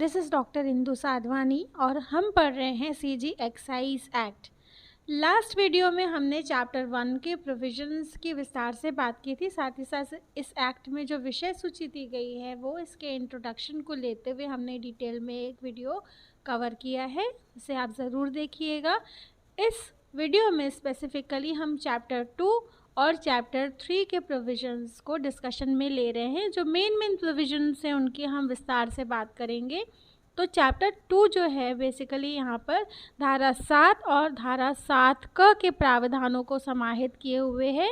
This is doctor Indu Sadhwani और हम पढ़ रहे हैं CG excise act. Last video में हमने चैप्टर 1 के प्रोविजंस की विस्तार से बात की थी। साथ ही साथ इस एक्ट में जो विषय सूची दी गई है वो इसके इंट्रोडक्शन को लेते हुए हमने डिटेल में एक वीडियो कवर किया है, इसे आप ज़रूर देखिएगा। इस वीडियो में स्पेसिफिकली हम चैप्टर 2 और चैप्टर 3 के प्रोविजंस को डिस्कशन में ले रहे हैं। जो मेन प्रोविजंस हैं उनकी हम विस्तार से बात करेंगे। तो चैप्टर 2 जो है बेसिकली यहाँ पर धारा 7 और धारा 7 क के प्रावधानों को समाहित किए हुए है।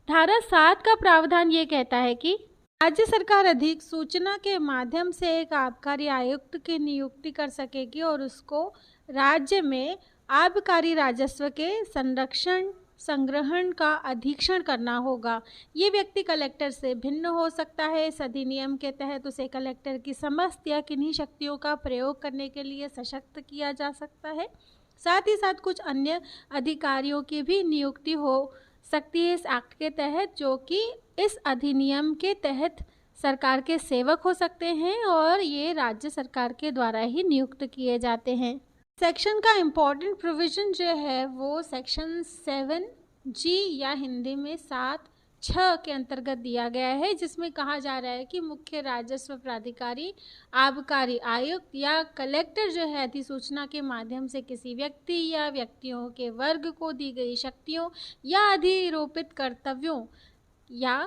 धारा 7 का प्रावधान ये कहता है कि राज्य सरकार अधिक सूचना के माध्यम से एक आबकारी आयुक्त की नियुक्ति कर सकेगी और उसको राज्य में आबकारी राजस्व के संग्रहण का अधीक्षण करना होगा। ये व्यक्ति कलेक्टर से भिन्न हो सकता है। इस अधिनियम के तहत उसे कलेक्टर की समस्त या किन्हीं शक्तियों का प्रयोग करने के लिए सशक्त किया जा सकता है। साथ ही साथ कुछ अन्य अधिकारियों की भी नियुक्ति हो सकती है इस एक्ट के तहत, जो कि इस अधिनियम के तहत सरकार के सेवक हो सकते हैं और ये राज्य सरकार के द्वारा ही नियुक्त किए जाते हैं। सेक्शन का इम्पॉर्टेंट प्रोविज़न जो है वो सेक्शन 7G या हिंदी में 7(6) के अंतर्गत दिया गया है, जिसमें कहा जा रहा है कि मुख्य राजस्व प्राधिकारी, आबकारी आयुक्त या कलेक्टर जो है अधिसूचना के माध्यम से किसी व्यक्ति या व्यक्तियों के वर्ग को दी गई शक्तियों या अधिरोपित कर्तव्यों या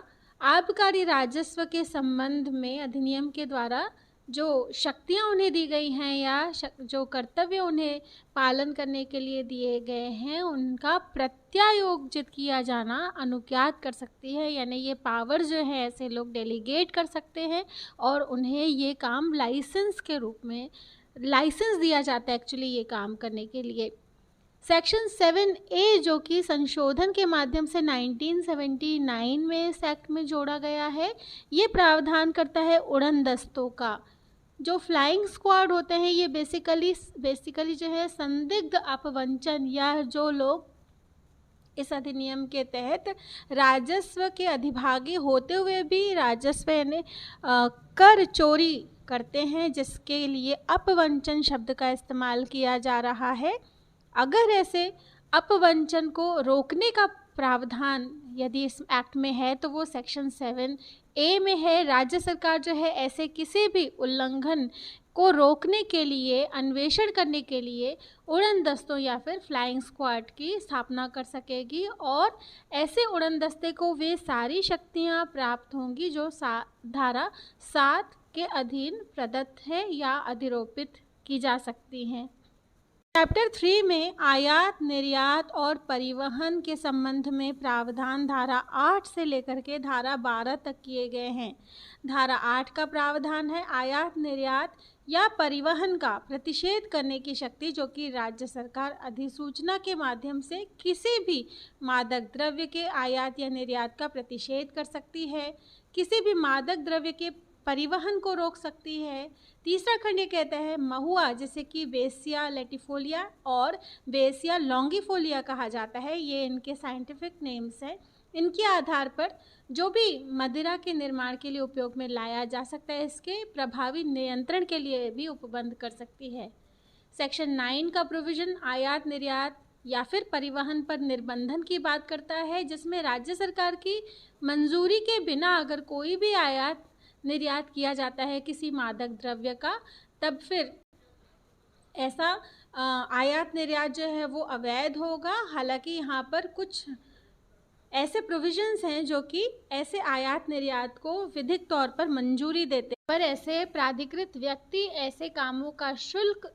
आबकारी राजस्व के संबंध में अधिनियम के द्वारा जो शक्तियाँ उन्हें दी गई हैं या जो कर्तव्य उन्हें पालन करने के लिए दिए गए हैं उनका प्रत्यायोजित किया जाना अनुज्ञात कर सकती है। यानी ये पावर जो है ऐसे लोग डेलीगेट कर सकते हैं और उन्हें ये काम लाइसेंस के रूप में लाइसेंस दिया जाता है एक्चुअली ये काम करने के लिए। सेक्शन 7A जो कि संशोधन के माध्यम से 1979 में इस एक्ट में जोड़ा गया है, ये प्रावधान करता है उड़न दस्तों का। जो फ्लाइंग स्क्वाड होते हैं ये बेसिकली जो है संदिग्ध अपवंचन या जो लोग इस अधिनियम के तहत राजस्व के अधिभागी होते हुए भी राजस्व यानी कर चोरी करते हैं, जिसके लिए अपवंचन शब्द का इस्तेमाल किया जा रहा है। अगर ऐसे अपवंचन को रोकने का प्रावधान यदि इस एक्ट में है तो वो सेक्शन 7A में है। राज्य सरकार जो है ऐसे किसी भी उल्लंघन को रोकने के लिए, अन्वेषण करने के लिए उड़न दस्तों या फिर फ्लाइंग स्क्वाड की स्थापना कर सकेगी और ऐसे उड़न दस्ते को वे सारी शक्तियां प्राप्त होंगी जो धारा 7 के अधीन प्रदत्त है या अधिरोपित की जा सकती हैं। चैप्टर 3 में आयात, निर्यात और परिवहन के संबंध में प्रावधान धारा 8 से लेकर के धारा 12 तक किए गए हैं। धारा 8 का प्रावधान है आयात, निर्यात या परिवहन का प्रतिषेध करने की शक्ति, जो कि राज्य सरकार अधिसूचना के माध्यम से किसी भी मादक द्रव्य के आयात या निर्यात का प्रतिषेध कर सकती है, किसी भी मादक द्रव्य के परिवहन को रोक सकती है। तीसरा खंड ये कहता है महुआ, जिसे कि बेसिया लेटिफोलिया और बेसिया लॉन्गिफोलिया कहा जाता है, ये इनके साइंटिफिक नेम्स हैं। इनके आधार पर जो भी मदिरा के निर्माण के लिए उपयोग में लाया जा सकता है इसके प्रभावी नियंत्रण के लिए भी उपबंध कर सकती है। सेक्शन 9 का प्रोविज़न आयात, निर्यात या फिर परिवहन पर निर्बंधन की बात करता है, जिसमें राज्य सरकार की मंजूरी के बिना अगर कोई भी आयात निर्यात किया जाता है किसी मादक द्रव्य का, तब फिर ऐसा आयात निर्यात जो है वो अवैध होगा। हालांकि यहाँ पर कुछ ऐसे प्रोविजंस हैं जो कि ऐसे आयात निर्यात को विधिक तौर पर मंजूरी देते हैं, पर ऐसे प्राधिकृत व्यक्ति ऐसे कामों का शुल्क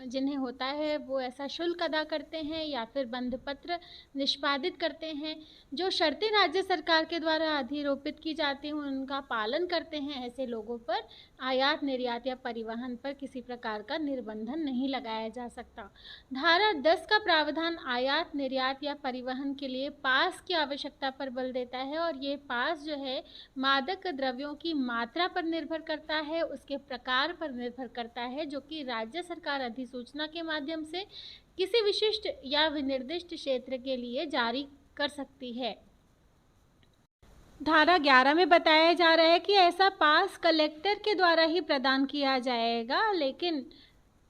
जिन्हें होता है वो ऐसा शुल्क अदा करते हैं या फिर बंध पत्र निष्पादित करते हैं। जो शर्तें राज्य सरकार के द्वारा अधिरोपित की जाती हैं उनका पालन करते हैं, ऐसे लोगों पर आयात, निर्यात या परिवहन पर किसी प्रकार का निर्बंधन नहीं लगाया जा सकता। धारा 10 का प्रावधान आयात, निर्यात या परिवहन के लिए पास की आवश्यकता पर बल देता है और ये पास जो है मादक द्रव्यों की मात्रा पर निर्भर करता है, उसके प्रकार पर निर्भर करता है, जो कि राज्य सरकार अधिसूचना के माध्यम से किसी विशिष्ट या विनिर्दिष्ट क्षेत्र के लिए जारी कर सकती है। धारा 11 में बताया जा रहा है कि ऐसा पास कलेक्टर के द्वारा ही प्रदान किया जाएगा, लेकिन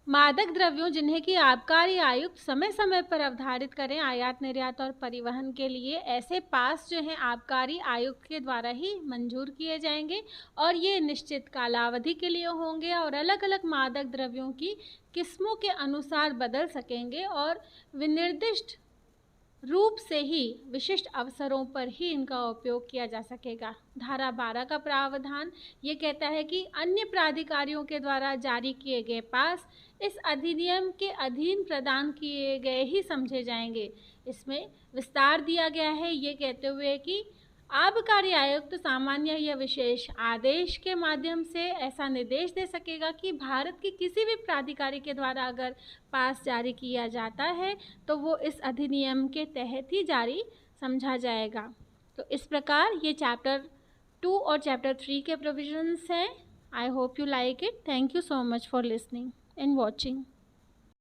मादक द्रव्यों जिन्हें कि आबकारी आयुक्त समय समय पर अवधारित करें आयात निर्यात और परिवहन के लिए, ऐसे पास जो हैं आबकारी आयुक्त के द्वारा ही मंजूर किए जाएंगे और ये निश्चित कालावधि के लिए होंगे और अलग अलग मादक द्रव्यों की किस्मों के अनुसार बदल सकेंगे और विनिर्दिष्ट रूप से ही विशिष्ट अवसरों पर ही इनका उपयोग किया जा सकेगा। धारा 12 का प्रावधान ये कहता है कि अन्य प्राधिकारियों के द्वारा जारी किए गए पास इस अधिनियम के अधीन प्रदान किए गए ही समझे जाएंगे। इसमें विस्तार दिया गया है ये कहते हुए कि आबकारी आयुक्त सामान्य या विशेष आदेश के माध्यम से ऐसा निर्देश दे सकेगा कि भारत की किसी भी प्राधिकारी के द्वारा अगर पास जारी किया जाता है तो वो इस अधिनियम के तहत ही जारी समझा जाएगा। तो इस प्रकार ये चैप्टर 2 और चैप्टर 3 के प्रोविजंस हैं। I hope you like it. Thank you so much for listening and watching.